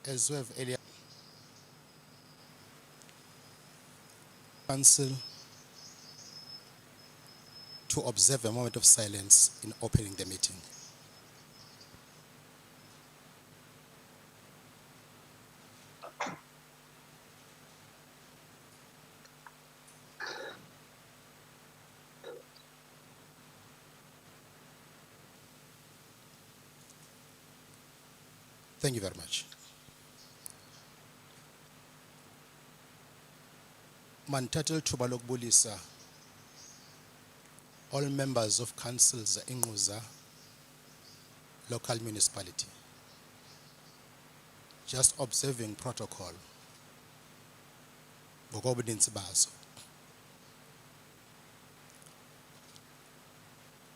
As we have earlier, Council to observe a moment of silence in opening the meeting. Thank you very much. Mantatel thuba lokubulisa all members of councils Ingquza local municipality. Just observing protocol. Ngokobunintsi bazo.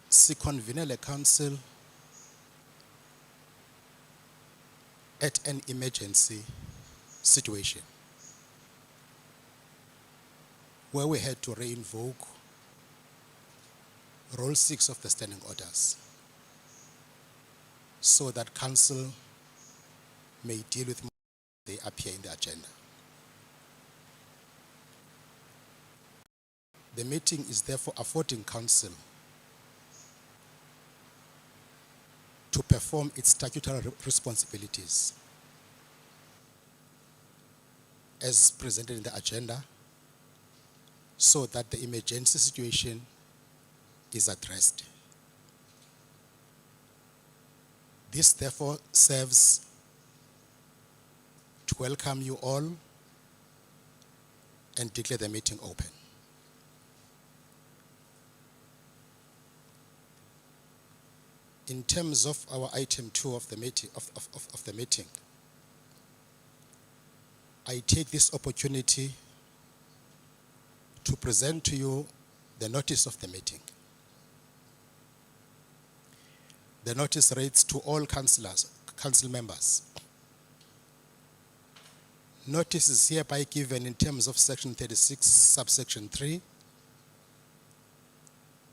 Siconvene le council at an emergency situation where we had to re-invoke Rule 6 of the Standing Orders so that council may deal with they appear in the agenda. The meeting is therefore affording council to perform its statutory responsibilities as presented in the agenda so that the emergency situation is addressed. This therefore serves to welcome you all and declare the meeting open. In terms of our item 2 of the meeting, I take this opportunity to present to you the notice of the meeting. The notice reads to all council members. Notice is hereby given in terms of Section 36, subsection 3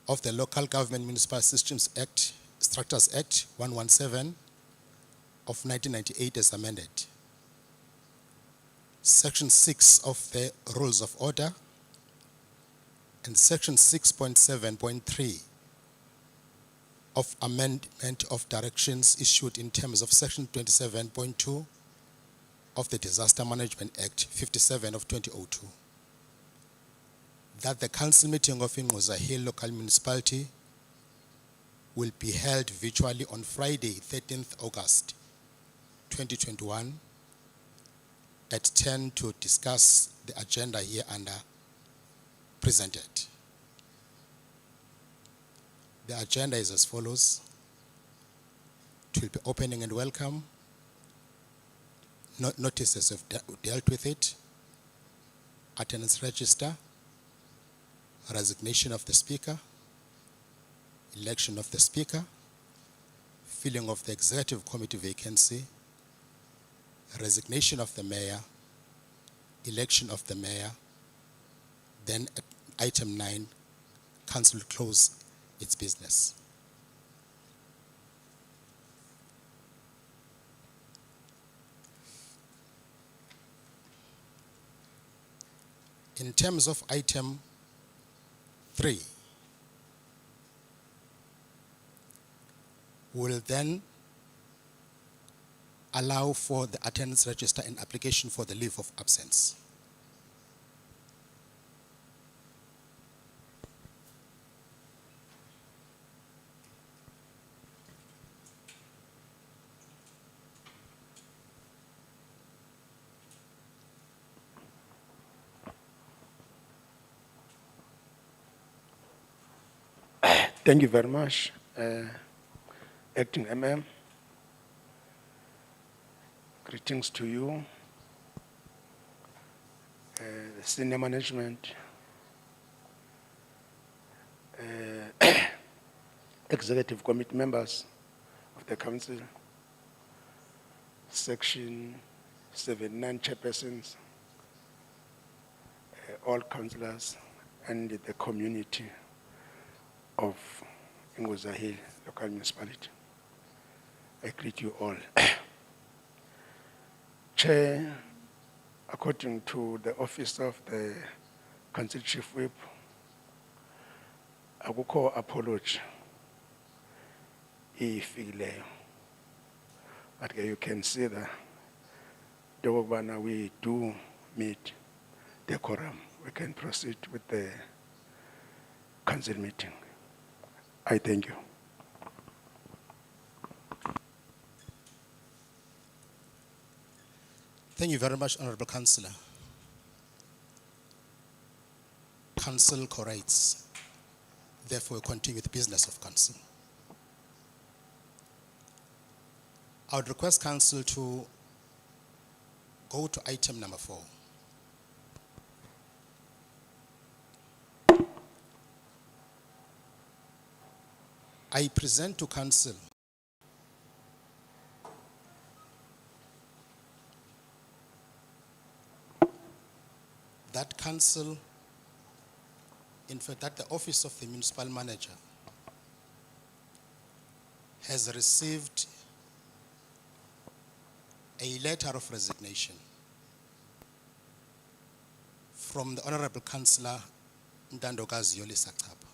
of the Local Government Municipal Systems Act, Structures Act 117 of 1998 as amended. Section 6 of the Rules of Order and Section 6.7.3 of Amendment of Directions issued in terms of Section 27.2 of the Disaster Management Act 57 of 2002. That the council meeting of Ingquza Hill Local Municipality will be held virtually on Friday, 13th August 2021 at 10 to discuss the agenda here under presented. The agenda is as follows. It will be opening and welcome. Notices have dealt with it. Attendance register. Resignation of the speaker. Election of the speaker. Filling of the executive committee vacancy. Resignation of the mayor. Election of the mayor. Then at item 9, council will close its business. In terms of item 3, we'll then allow for the attendance register and application for the leave of absence. Thank you very much, Acting MM. Greetings to you, the senior management, executive committee members of the council, section 79 chairpersons, all councillors, and the community of Ingquza Hill Local Municipality. I greet you all. Chair, according to the office of the Council Chief Whip, akukho apology ifikileyo. But you can see that we do meet the quorum. We can proceed with the council meeting. I thank you. Thank you very much, Honorable Councillor. Council corrects. Therefore, we continue with the business of council. I would request council to go to item number 4. I present to council that council, in fact, that the office of the municipal manager has received a letter of resignation from the Honorable Councillor Ntandokazi Yoli-Sachapha.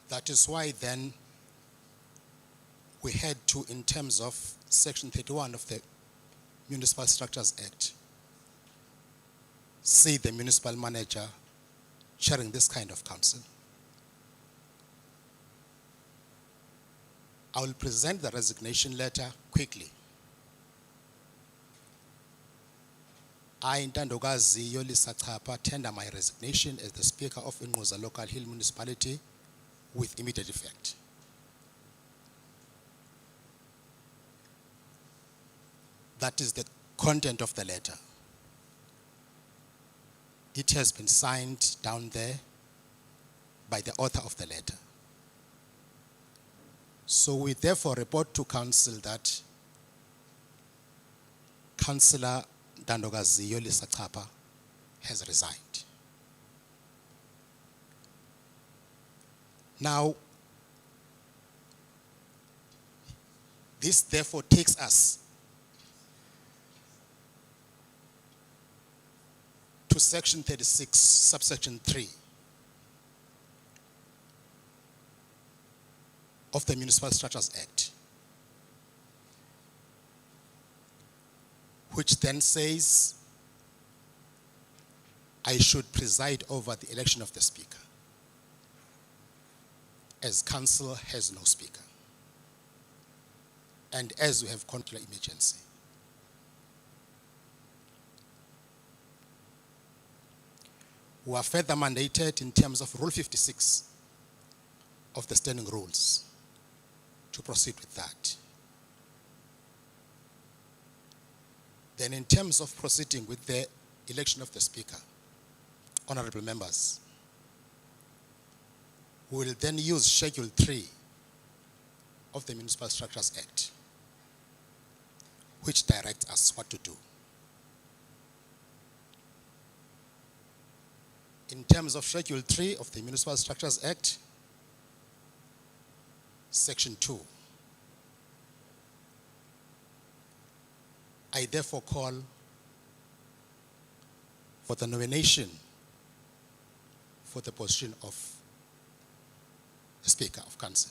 That is why then we had to, in terms of Section 31 of the Municipal Structures Act, see the municipal manager chairing this kind of council. I will present the resignation letter quickly. I, Ntandokazi Yoli-Sachapha, tender my resignation as the Speaker of Ingquza Local Hill Municipality with immediate effect. That is the content of the letter. It has been signed down there by the author of the letter. So we therefore report to council that Councillor Ntandokazi Yoli-Sachapha has resigned. Now, this therefore takes us to Section 36, subsection 3 of the Municipal Structures Act, which then says I should preside over the election of the Speaker, as council has no Speaker, and as we have constitutional emergency. We are further mandated in terms of Rule 56 of the Standing Rules to proceed with that. Then in terms of proceeding with the election of the Speaker, honorable members, we will then use Schedule 3 of the Municipal Structures Act, which directs us what to do. In terms of Schedule 3 of the Municipal Structures Act, Section 2, I therefore call for the nomination for the position of the Speaker of Council.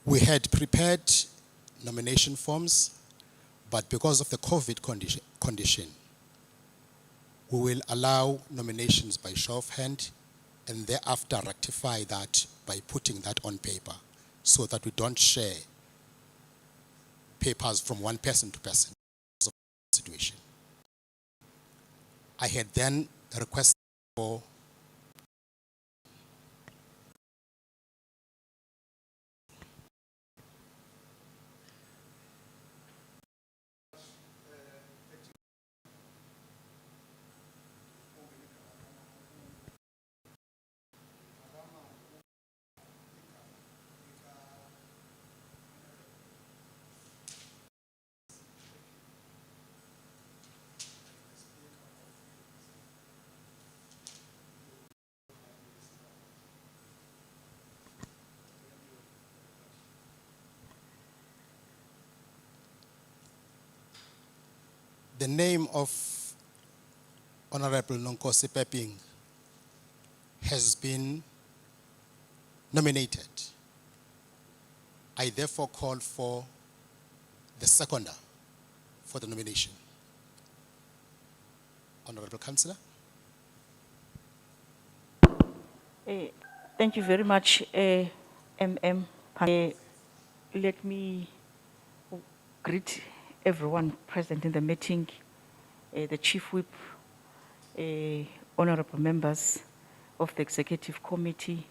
We had prepared nomination forms, but because of the COVID condition, we will allow nominations by show of hand and thereafter rectify that by putting that on paper so that we don't share papers from one person to person situation. I had then requested for The name of Honorable Nonkosi Peping has been nominated. I therefore call for the seconder for the nomination. Honorable Councillor. Thank you very much, MM. Let me greet everyone present in the meeting, the Chief Whip, honorable members of the Executive Committee,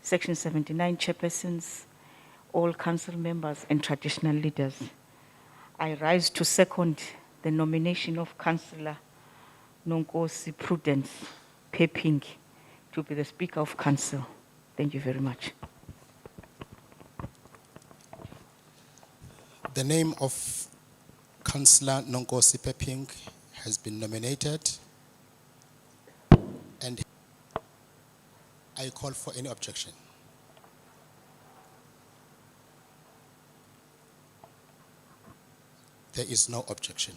Section 79 chairpersons, all council members and traditional leaders. I rise to second the nomination of Councillor Nonkosi Prudence Peping to be the Speaker of Council. Thank you very much. The name of Councillor Nonkosi Peping has been nominated, and I call for any objection. There is no objection.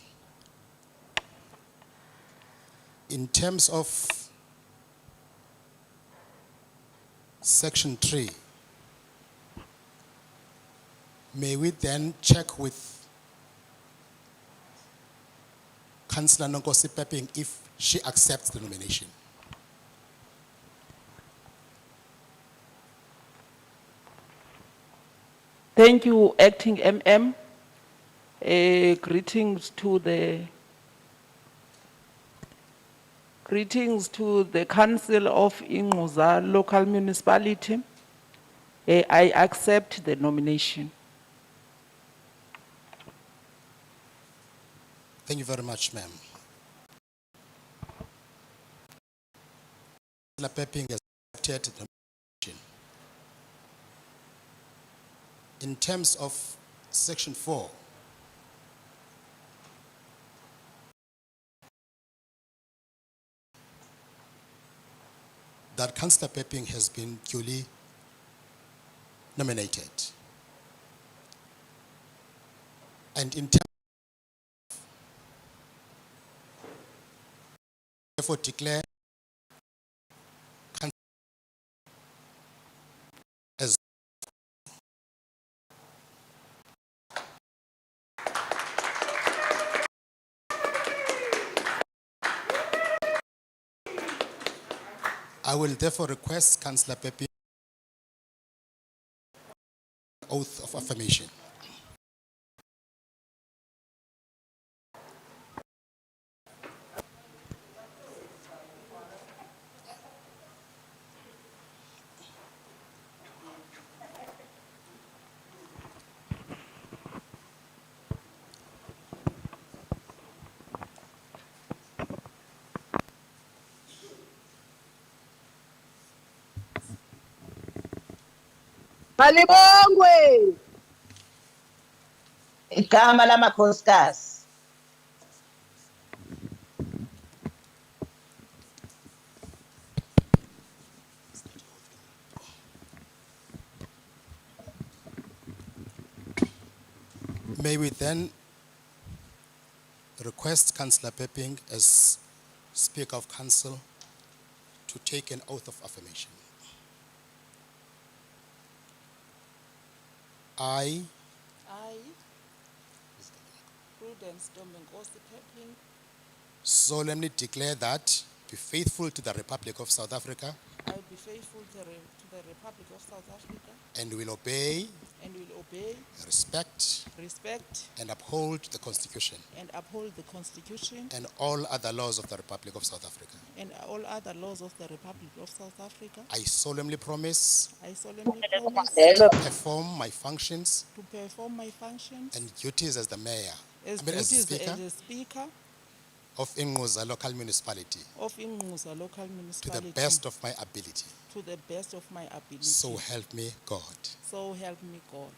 In terms of Section 3, may we then check with Councillor Nonkosi Peping if she accepts the nomination? Thank you, Acting MM. Greetings to the Council of Ingquza Local Municipality. I accept the nomination. Thank you very much, ma'am. Councillor Peping has accepted the nomination. In terms of Section 4, that Councillor Peping has been duly nominated. And in terms therefore declare as I will therefore request Councillor Peping oath of affirmation. Malibongwe. Igama lamakhosikazi. May we then request Councillor Peping as Speaker of Council to take an oath of affirmation. I, I, Prudence Nonkosi Peping, solemnly declare that be faithful to the Republic of South Africa I will be faithful to the Republic of South Africa and will obey, and will obey, respect, respect, and uphold the Constitution and uphold the Constitution and all other laws of the Republic of South Africa. and all other laws of the Republic of South Africa. I solemnly promise I solemnly promise to perform my functions to perform my functions and duties as the mayor, as as duties Speaker as a Speaker of Ingquza Local Municipality of Ingquza Local to Municipality the best of my ability. to the best of my ability. So help me God. So help me God.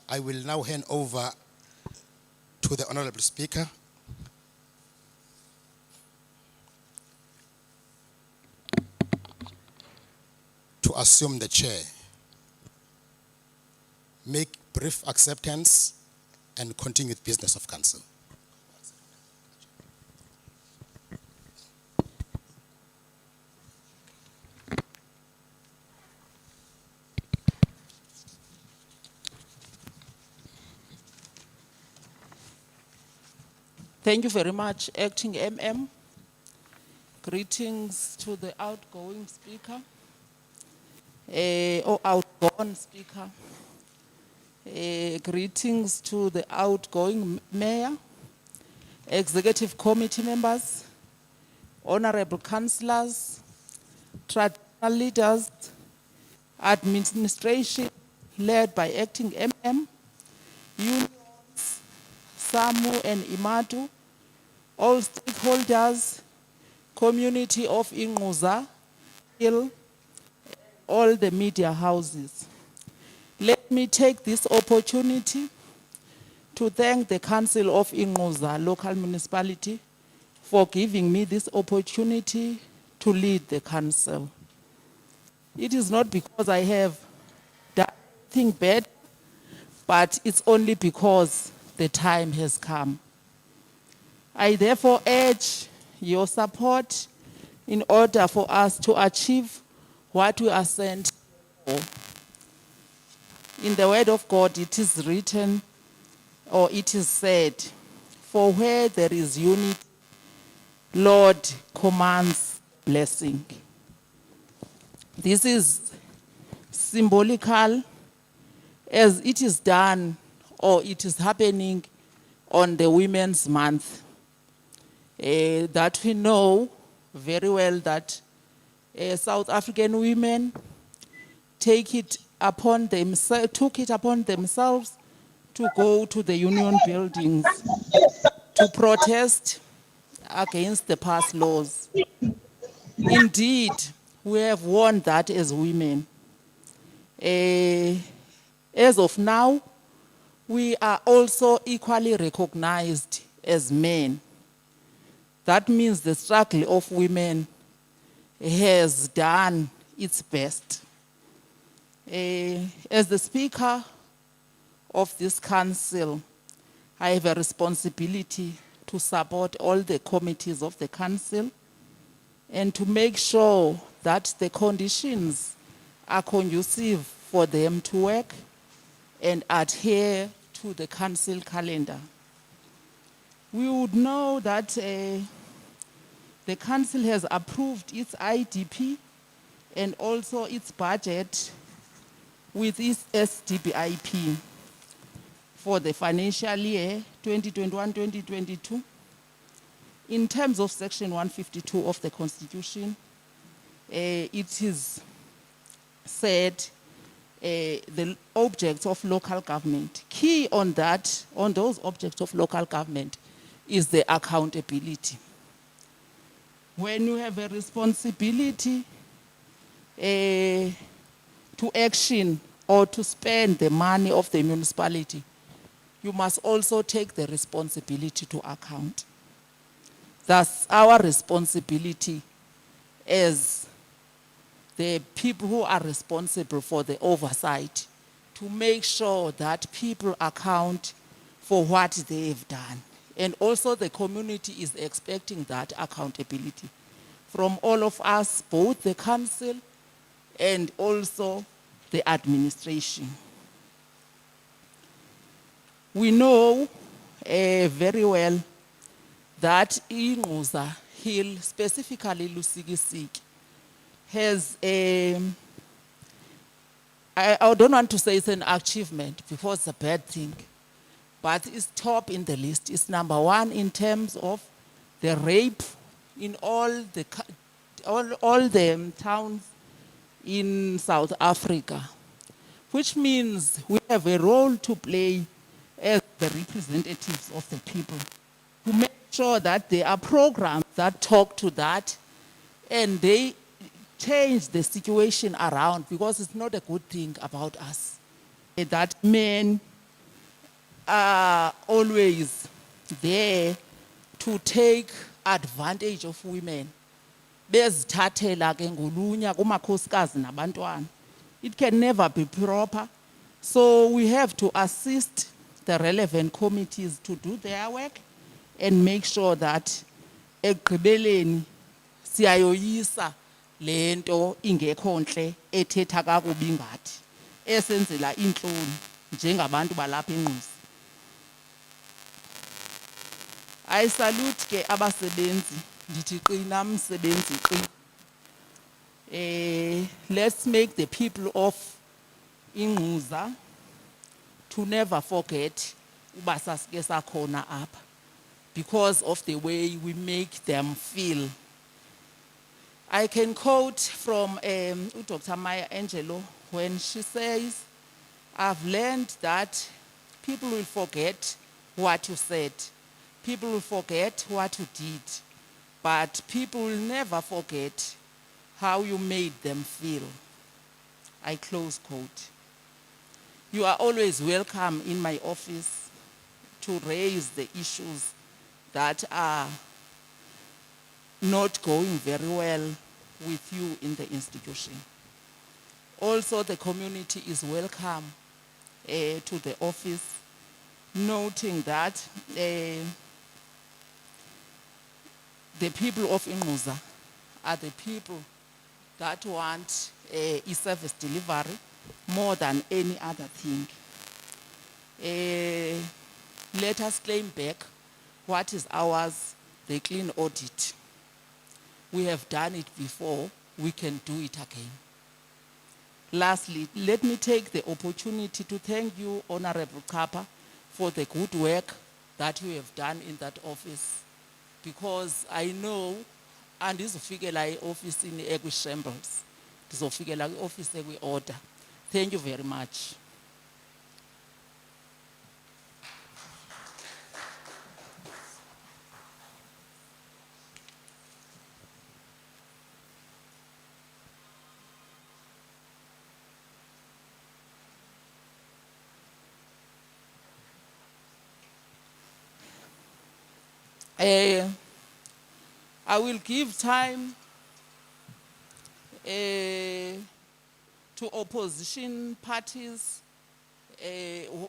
I will now hand over to the Honorable Speaker. To assume the chair. Make brief acceptance and continue with business of council. Thank you very much, Acting MM. Greetings to the outgoing speaker, or outgoing speaker. Greetings to the outgoing mayor, executive committee members, honorable councillors, traditional leaders, administration led by Acting MM, unions, SAMU and IMATU, all stakeholders, community of Ingquza, all the media houses. Let me take this opportunity to thank the Council of Ingquza local municipality for giving me this opportunity to lead the council. It is not because I have done anything bad, but it's only because the time has come. I therefore urge your support in order for us to achieve what we are sent for. In the word of God, it is written, or it is said, for where there is unity, Lord commands blessing. This is symbolical as it is done or it is happening on the Women's Month. That we know very well that South African women took it upon themselves to go to the union buildings to protest against the past laws. Indeed, we have won that as women. As of now, we are also equally recognized as men. That means the struggle of women has done its best. As the Speaker of this council, I have a responsibility to support all the committees of the council and to make sure that the conditions are conducive for them to work and adhere to the council calendar. We would know that the council has approved its IDP and also its budget with its SDBIP for the financial year 2021-2022. In terms of Section 152 of the Constitution, it is said the objects of local government. Key on that, on those objects of local government, is the accountability. When you have a responsibility to action or to spend the money of the municipality, you must also take the responsibility to account. That's our responsibility as the people who are responsible for the oversight, to make sure that people account for what they've done. And also the community is expecting that accountability from all of us, both the council and also the administration. We know very well that Ingquza Hill, specifically Lusikisiki, has I don't want to say it's an achievement because it's a bad thing, but it's top in the list. It's number one in terms of the rape in all the towns in South Africa, which means we have a role to play as the representatives of the people to make sure that there are programs that talk to that and they change the situation around, because it's not a good thing about us. That men are always there to take advantage of women. Bezithathela ke ngolunya kumakhosikazi nabantwana. It can never be proper. So we have to assist the relevant committees to do their work and make sure that ekugqibeleni siyayoyisa lento ingekho nhle ethetha kakubi ngathi esenzela inhloni njengabantu balapha eNgquza. I salute ke abasebenzi ndithi qina msebenzi qina. Let's make the people of Ingquza to never forget uba sasike sakhona apha because of the way we make them feel. I can quote from Dr. Maya Angelou when she says, I've learned that people will forget what you said. People will forget what you did. But people will never forget how you made them feel. I close quote. You are always welcome in my office to raise the issues that are not going very well with you in the institution. Also, the community is welcome to the office, noting that the people of Ingquza are the people that want e-service delivery more than any other thing. Let us claim back what is ours, the clean audit. We have done it before, we can do it again. Lastly, let me take the opportunity to thank you, Honorable Kappa, for the good work that you have done in that office. Because I know, and ndizofikela i-office in ekwi-shambles, ndizofikela i-office ekwi-order. Thank you very much. I will give time to opposition parties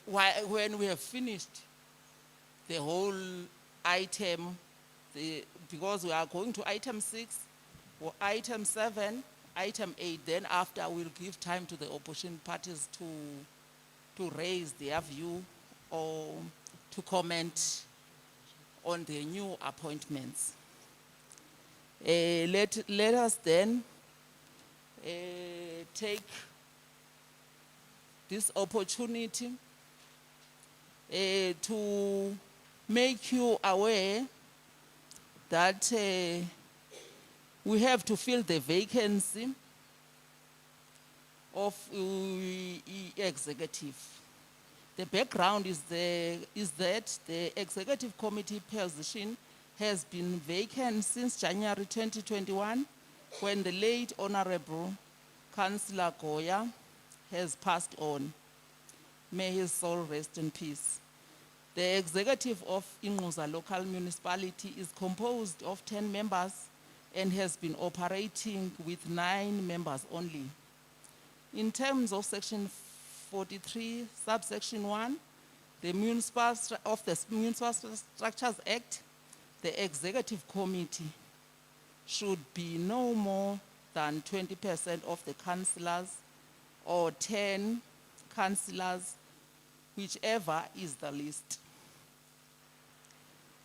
when we have finished the whole item, because we are going to item 6, or item 7, item 8. Then after we'll give time to the opposition parties to raise their view or to comment on the new appointments. Let us then take this opportunity to make you aware that we have to fill the vacancy of executive. The background is that the executive committee position has been vacant since January 2021, when the late Honorable Councillor Goya has passed on. May his soul rest in peace. The executive of Ingquza local municipality is composed of 10 members and has been operating with 9 members only. In terms of section 43, subsection 1, the Municipal Structures Act, the executive committee should be no more than 20% of the councillors or 10 councillors, whichever is the least.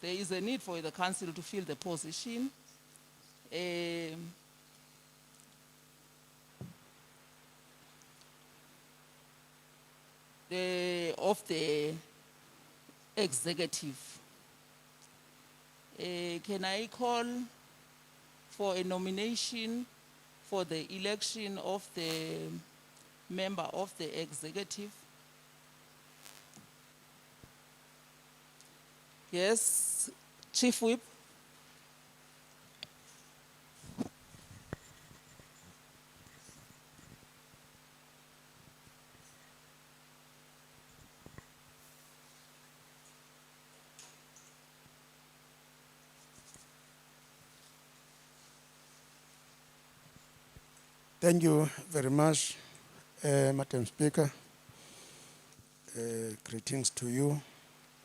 There is a need for the council to fill the position. Of the executive. Can I call for a nomination for the election of the member of the executive? Yes, Chief Whip. Thank you very much, Madam Speaker. Greetings to you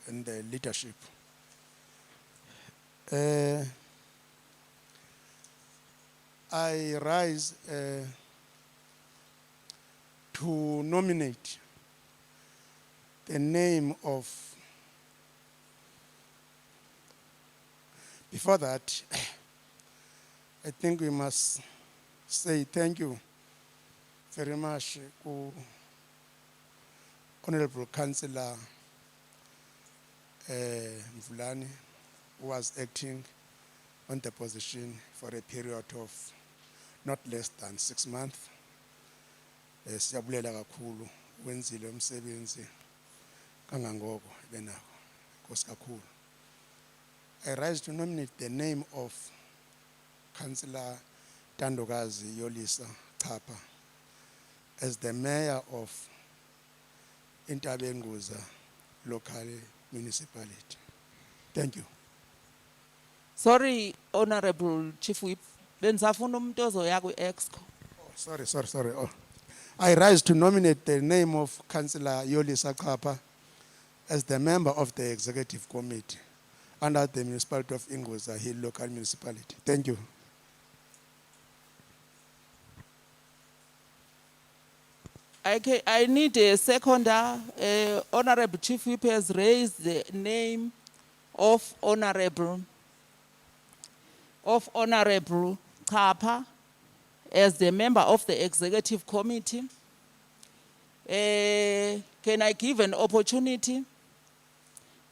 and the leadership. I rise to nominate the name of. Before that, I think we must say thank you very much to Honorable Councillor Mvulane, who was acting on the position for a period of not less than 6 months. Siyabulela kakhulu wenzile umsebenzi kangangoko benako. Nkosi kakhulu. I rise to nominate the name of Councillor Tandokazi Yolisa Chapha as the mayor of Ingquza local municipality. Thank you. Sorry, Honorable Chief Whip. Benzafuna umuntu ozoya ku-Exco. Sorry. Oh. I rise to nominate the name of Councillor Yolisa Chapha as the member of the executive committee under the Municipality of Ingquza Hill local municipality. Thank you. I need a seconder. Honorable Chief Whip has raised the name of Honorable Chapha as the member of the executive committee. Can I give an opportunity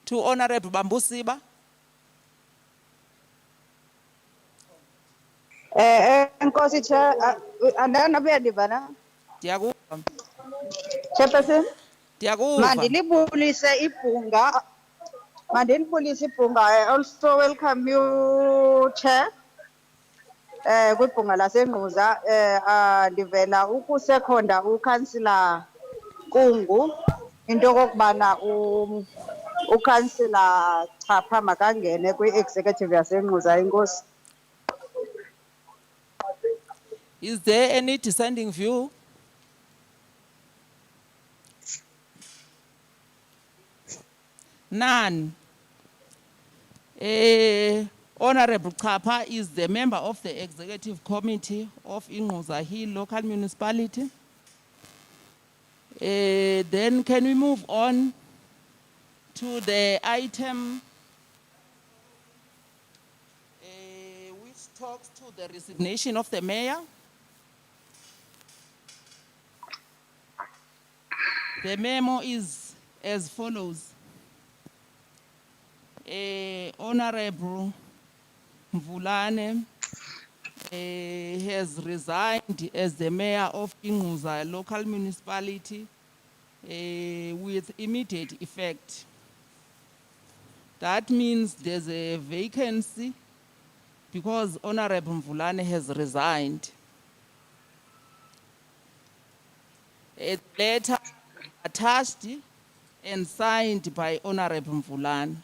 to Honorable Bambusiba? Nkosi Chair, andana buyadiva na? Diyakuva. Chairperson, Diyakuva. mandilibulise ibhunga. Mandilibulise ibhunga. I also welcome you, Chair. Kwibhunga laseNgquza, ndivela ukusekhonda uKhansila Kungu into okokubana uKhansila Chapha makangene kwi-executive yaseNgquza. Inkosi. Is there any dissenting view? None. Honorable Chapha is the member of the executive committee of Ingquza Hill local municipality. Then can we move on to the item which talks to the resignation of the mayor? The memo is as follows. Honorable Mvulane has resigned as the mayor of Ingquza local municipality with immediate effect. That means there's a vacancy because Honorable Mvulane has resigned. A letter attached and signed by Honorable Mvulane.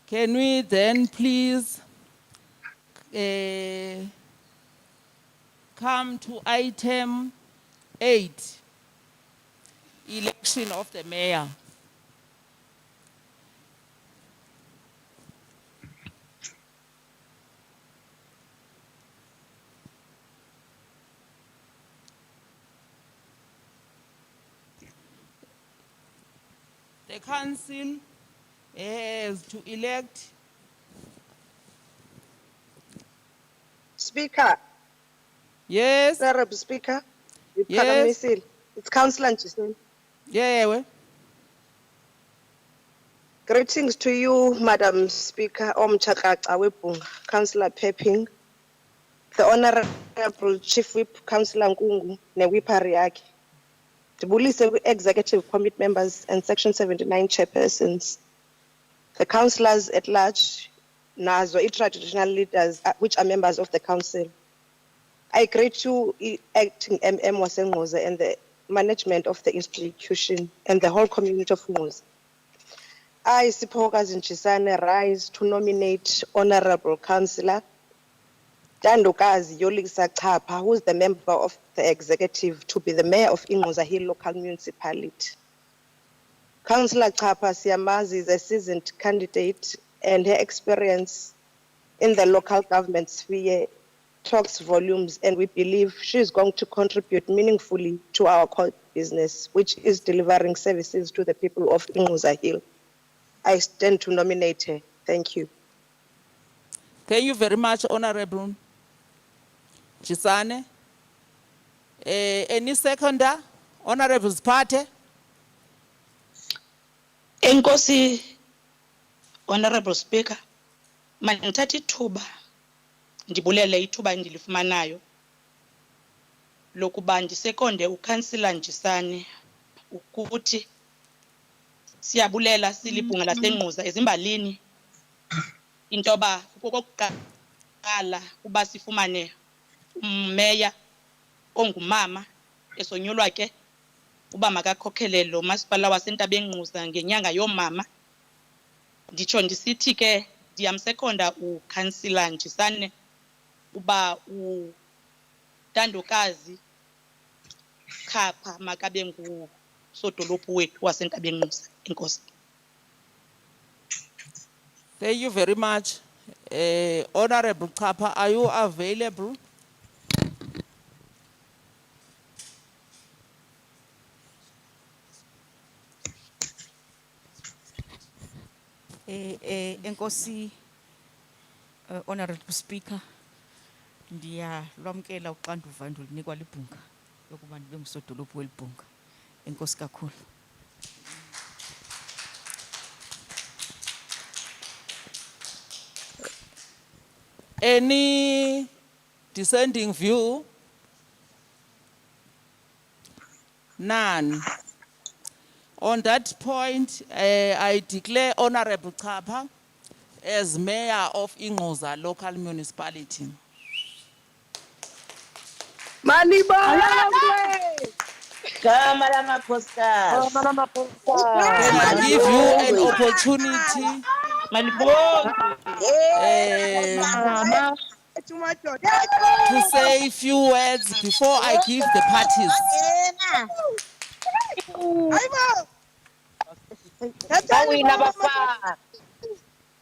Can we then please come to item 8, election of the mayor. The council has to elect. Speaker, Yes. Honorable Speaker, Yes. it's Councillor Ngiseni. Yeah. Greetings to you, Madam Speaker, Omchakaca Webunga, Councillor Pepping, the Honorable Chief Whip, Councillor Nkungu, Newipari yake. Ndibulise executive committee members and Section 79 chairpersons, the councillors at large, nazo traditional leaders which are members of the council. I greet you, acting MM waseNgquza, and the management of the institution and the whole community of Ngquza. I, Siphokazi Nchisane, rise to nominate Honorable Councillor Ntandokazi Yolisa Chapha, who is the member of the executive to be the mayor of Ingquza Hill Local Municipality. Councillor Chapha siyamazi is a seasoned candidate and her experience in the local government sphere talks volumes, and we believe she is going to contribute meaningfully to our core business, which is delivering services to the people of Ingquza Hill. I stand to nominate her. Thank you. Thank you very much, Honorable Chisane. Any seconder? Honorable Spate? Enkosi, Honorable Speaker, mandithatha ithuba ndibulele ithuba endilifumanayo lokuba ndisekonde uKhансila Njisane ukuthi siyabulela silibhunga laseNgquza ezimbalini intoba kokuqala kuba sifumane ummeya ongumama esonyulwa ke uba makakhokhelele lo masipala waseNtabengquza ngenyanga yomama. Nditsho ndisithi ke ndiyamsekonda uKhансila Njisane uba uNtandokazi Chapha makabe ngusodolophu wethu waseNtabengquza. Enkosi. Thank you very much. Honorable Chapha, are you available? Enkosi, Honorable Speaker, ndiyalwamkela uxanduva endilunikwa libhunga lokuba ndibe ngusodolophu welibhunga. Enkosi kakhulu. Any dissenting view? None. On that point, I declare Honorable Chapha as mayor of Ingquza Local Municipality. Gama lamakhosikazi. Can I give you an opportunity to say a few words before I give the parties? Bawina bafazi.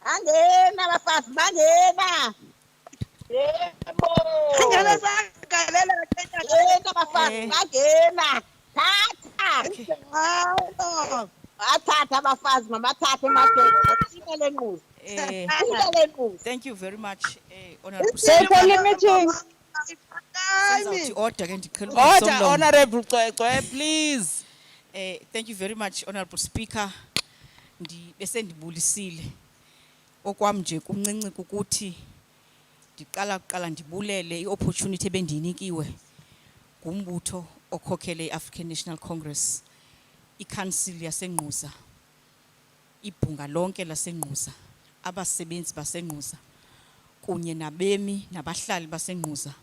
Angena bafazi bangena. Yebo. Angena bafazi bangena. Thatha. Athatha abafazi mabathathe madoda. Sibele Ngquza. Sibele Ngquza. Thank you very much, Honorable Meeting. Order ke ndiqhela Order, ukusomlomo. Honorable Cwecwe, please. Thank you very much, Honorable Speaker. Bese ndibulisile. Okwam nje kuncinci ukuthi ndiqala ndibulele i-opportunity ebendiyinikiwe ngumbutho okhokhele i-African National Congress, i-Council yaseNgquza, ibhunga lonke laseNgquza, abasebenzi baseNgquza kunye nabemi nabahlali baseNgquza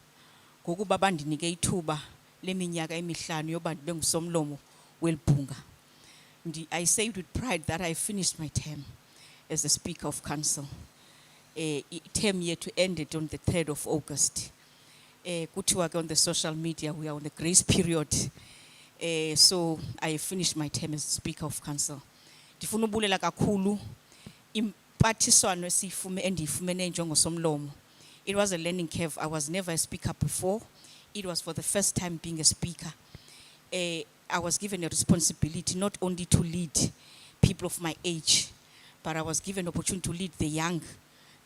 ngokuba bandinike ithuba leminyaka emihlanu yoba ndibe ngusomlomo welibhunga. I say it with pride that I finished my term as the Speaker of Council. Term yethu ended on the 3rd of August. Kuthiwa ke on the social media we are on the grace period. So I finished my term as Speaker of Council. Ndifuna ubulela kakhulu impathiswano endiyifumene njengosomlomo. It was a learning curve. I was never a speaker before. It was for the first time being a speaker. I was given a responsibility not only to lead people of my age, but I was given an opportunity to lead the young,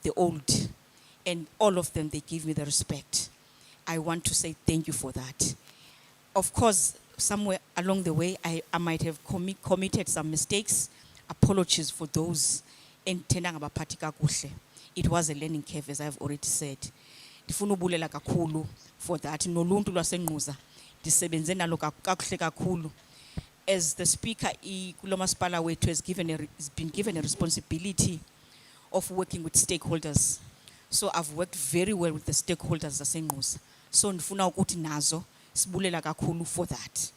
the old, and all of them, they give me the respect. I want to say thank you for that. Of course, somewhere along the way, I might have committed some mistakes. Apologies for those. It was a learning curve, as I've already said. Ndifuna ubulela kakhulu for that. Noluntu lwaseNgquza ndisebenze nalo kakuhle kakhulu. As the Speaker, kulo masipala wethu has been given a responsibility of working with stakeholders. So I've worked very well with the stakeholders zaseNgquza. So ndifuna ukuthi nazo sibulela kakhulu for that.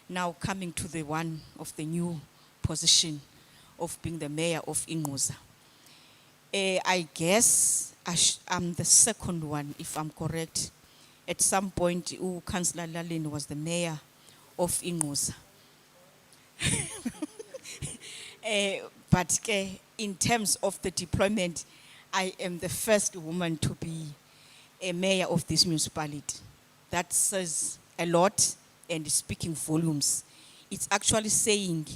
Now coming to the one of the new position of being the mayor of Ingquza. I guess I'm the second one, if I'm correct. At some point, Councillor Lalin was the mayor of Ingquza. But in terms of the deployment, I am the first woman to be a mayor of this municipality. That says a lot and is speaking volumes. It's actually saying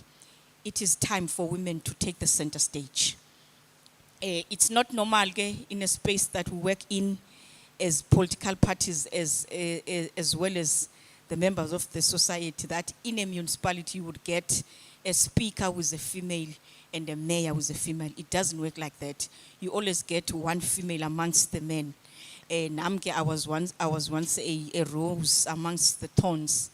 it is time for women to take the center stage. It's not normal in a space that we work in as political parties as well as the members of the society, that in a municipality you would get a speaker who is a female and a mayor who is a female. It doesn't work like that. You always get one female amongst the men. Namke, I was once a rose amongst the thorns.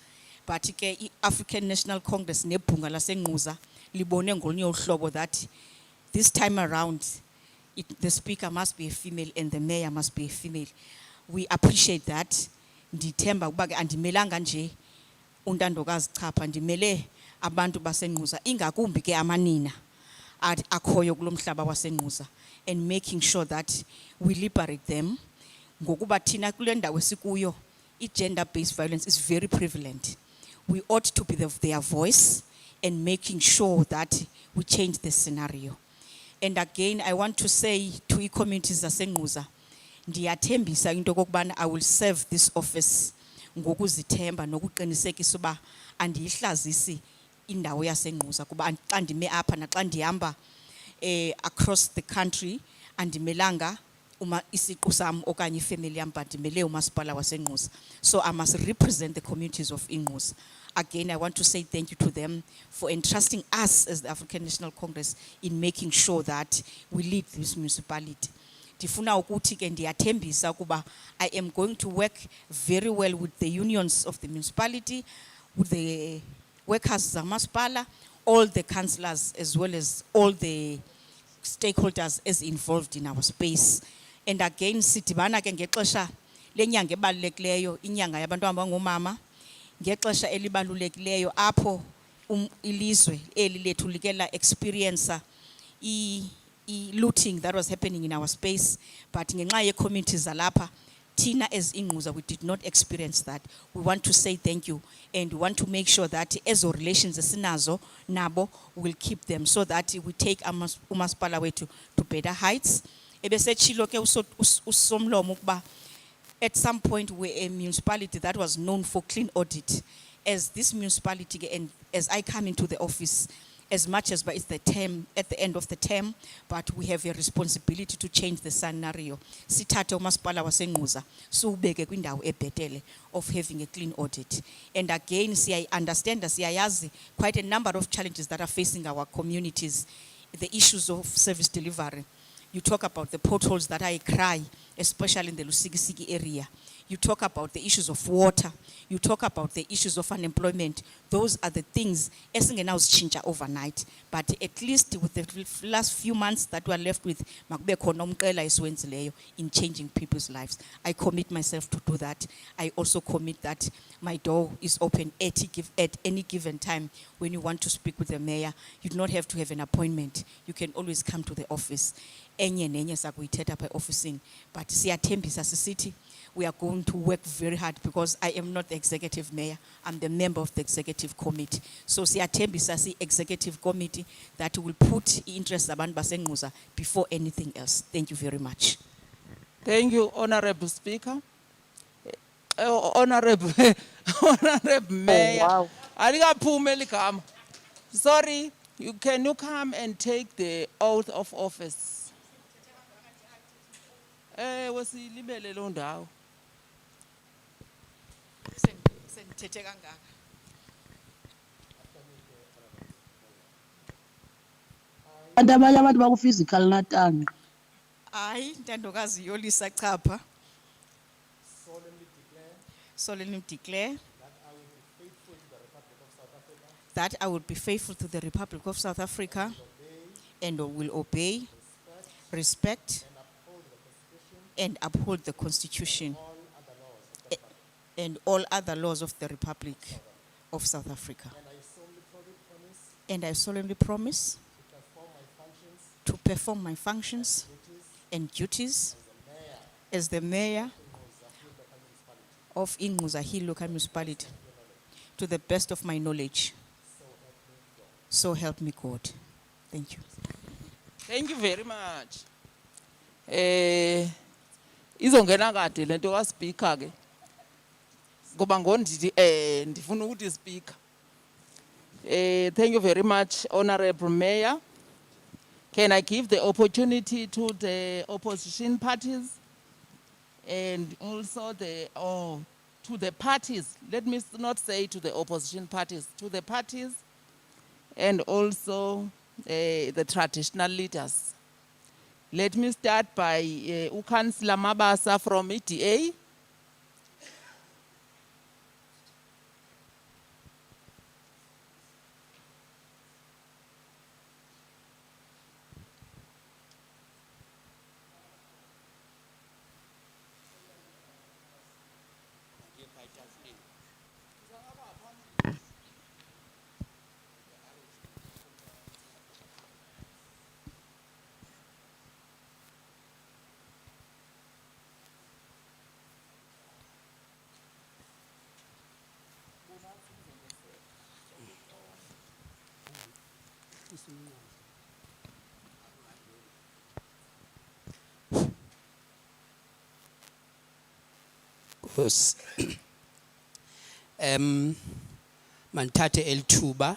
But the African National Congress nebhunga laseNgquza libone ngolunye uhlobo that this time around the speaker must be a female and the mayor must be a female. We appreciate that. Ndithemba ukuba ke andimelanga nje untandokazi chapha, ndimele abantu baseNgquza ingakumbi ke amanina akhoyo kulomhlaba waseNgquza, and making sure that we liberate them. Ngokuba thina kule ndawo esikuyo i-gender-based violence is very prevalent. We ought to be their voice and making sure that we change the scenario. And again, I want to say to i-communities zaseNgquza, ndiyathembisa into okokubana I will serve this office ngokuzithemba nokuqinisekisa uba andiyihlazisi indawo yaseNgquza, kuba xa ndime apha naxa ndihamba across the country andimelanga isiqu sam okanye ifamily yam, but ndimele umasipala waseNgquza. So I must represent the communities of Ingquza. Again, I want to say thank you to them for entrusting us as the African National Congress in making sure that we lead this municipality. Ndifuna ukuthi ke ndiyathembisa ukuba I am going to work very well with the unions of the municipality, with the workers zamasipala, all the councillors, as well as all the stakeholders as involved in our space. And again, sidibana ke ngexesha lenyanga ebalulekileyo, inyanga yabantu abangomama, ngexesha elibalulekileyo apho ilizwe eli lethu like la experience looting that was happening in our space, but ngenxa ye-communities zalapha thina as Ingquza we did not experience that. We want to say thank you, and we want to make sure that ezo relations esinazo nabo will keep them, so that we take umasipala wethu to better heights. Ebesechilo ke usomlomo ukuba at some point we're a municipality that was known for clean audit. As this municipality, and as I come into the office, as much as it's the term, at the end of the term, but we have a responsibility to change the scenario. Sithathe umasipala waseNgquza siubeke kwindawo ebhetele of having a clean audit. And again, I understand, siyayazi quite a number of challenges that are facing our communities, the issues of service delivery. You talk about the potholes that I cry, especially in the Lusikisiki area. You talk about the issues of water. You talk about the issues of unemployment. Those are the things esingena overnight. But at least with the last few months that we are left with, in changing people's lives. I commit myself to do that. I also commit that my door is open at any given time. When you want to speak with the mayor, you do not have to have an appointment. You can always come to the office. Enye nenye sakuyithetha by officing. But siyathembisa city. We are going to work very hard, because I am not the executive mayor. I'm the member of the executive committee. So siyathembisa si executive committee that will put interest abantu baseNgquza before anything else. Thank you very much. Thank you, Honorable Speaker. Honorable Mayor. wow. Alingaphume ligama. Sorry, can you come and take the oath of office? Wasilimele lo ndawo. Sendithethe kangaka. Kanti abanye abantu baku-physical natanga. Hayi, ntandokazi Yolisa chapha. Solemnly declare that I will be faithful to the Republic of South Africa and will obey, respect, and uphold the Constitution and all other laws of the Republic of South Africa. And I solemnly promise to perform my functions and duties as the mayor of Ingquza Hill Local Municipality to the best of my knowledge. So help me God. Thank you. Thank you very much. Izongena kade lento ka speaker ke. Ngoba ngondithi ndifuna ukuthi speaker. Thank you very much, Honorable Mayor. Can I give the opportunity to the opposition parties and also to the parties? Let me not say to the opposition parties, to the parties and also the traditional leaders. Let me start by Councillor Mabasa from EDA. Yes. Manthathe elithuba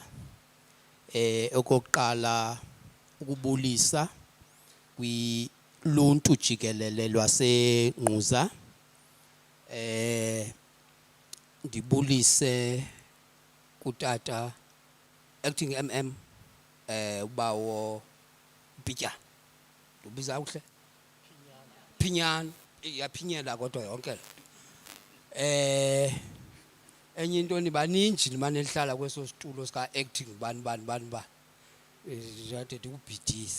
okokuqala ukubulisa kwiluntu jikelele lwaseNgquza ndibulise kutata acting MM ubawo Pitya ndibiza kuhle Phinyana iyaphinyela kodwa yonke enye into nibaninji nimane lihlala kweso situlo sika acting bani jade ubhidisi